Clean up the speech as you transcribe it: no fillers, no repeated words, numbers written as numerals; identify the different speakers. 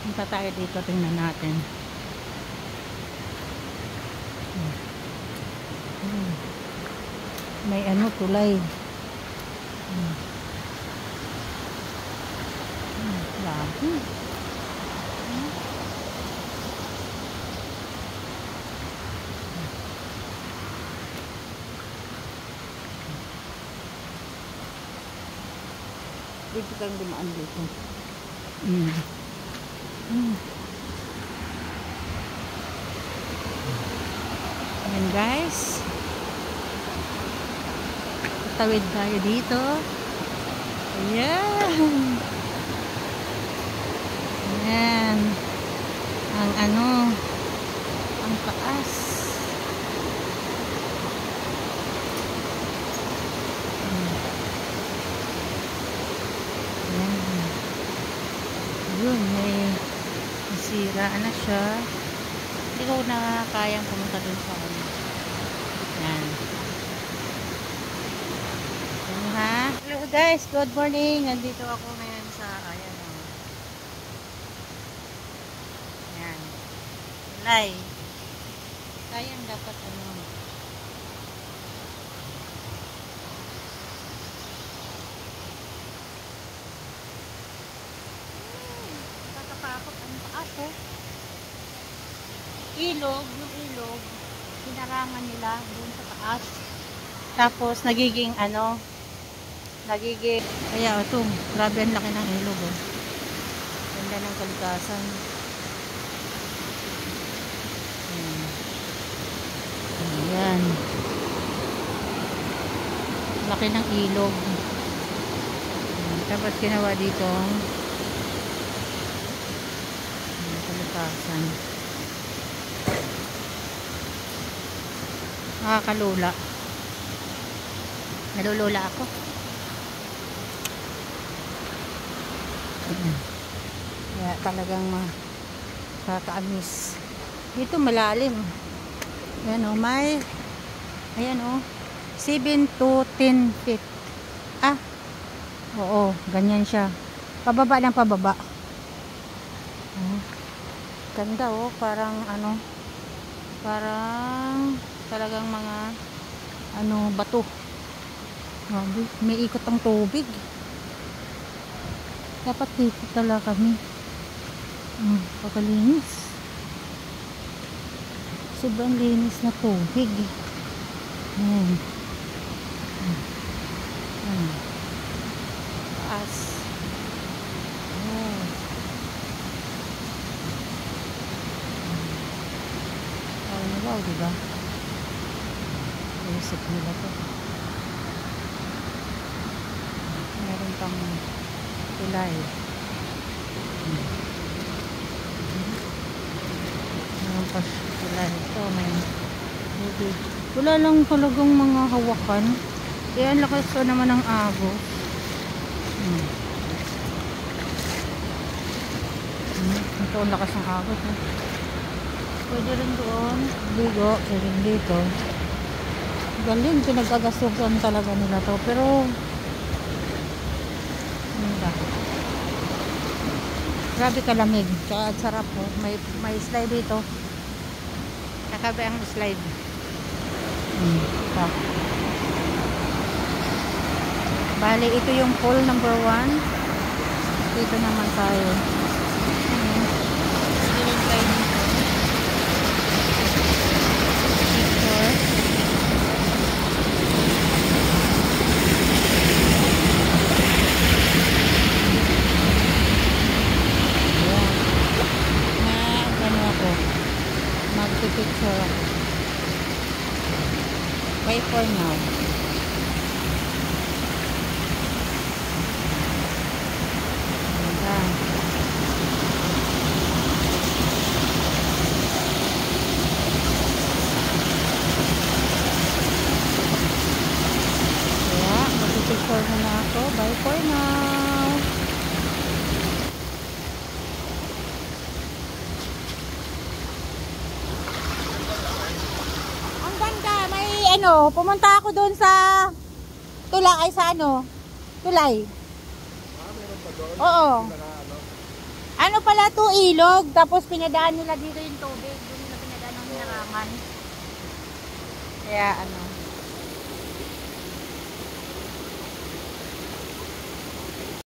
Speaker 1: Punta tayo dito, tingnan natin. May ano, tulay. Grabe. Dito kang dumaan dito. Ayan guys. Tawid tayo dito. Ayan. Ayan. Ang ano, ang taas. Ayan. Yun, may sira na siya. Hindi ko na kayang pumunta dun sa ano. Ayan. Ha? Hello guys, good morning. Nandito ako ngayon sa ayan o. Ayan. Tulay. Sayang dapat ano. Tatakakot ang taas eh. Ilog, yung ilog. Pinarangan nila dun sa taas. Tapos nagiging ano, kaya ito, grabe ang laki ng ilog oh. Ganda ng kalikasan. Ayan, laki ng ilog. Tapos ginawa dito kalikasan. Nakakalula. Nalulula ako. Kaya talagang makakaamis. Dito malalim. Ayan o, may ayan o, 7 to 10 feet. Ah, oo, ganyan siya. Pababa lang, pababa. Ganda o, parang ano, parang talagang mga ano, bato. May ikot ang tubig. Dapat dito talaga kami. Pagkalinis. Sobrang linis na tubig. Taas. Wow, diba? Isip nila to. Meron pang tulay. Meron pa tulay. Ito may tubig. Wala lang talagang mga hawakan. Yan, lakas ko naman ng agos. Ito ang lakas ng agos. Pwede rin doon. Ligo. Pwede rin dito. Galing, pinag-agastugan talaga nila to. Pero grabe kalamig. Tsaka sarap oh. May slide dito. Kakabi ang slide. Bali, ito yung pool number 1. Dito naman tayo. Magpipicture ako. Wait for now. Kaya, magpipicture na ako. Bye for now. Ano, pumunta ako doon sa tulay, ay sa ano? Tulay.
Speaker 2: Meron pa doon?
Speaker 1: Oo. Ano pala to, ilog, tapos pinadaan nila dito yung tubig. Doon nila pinadaan ng hinarangan. Kaya ano.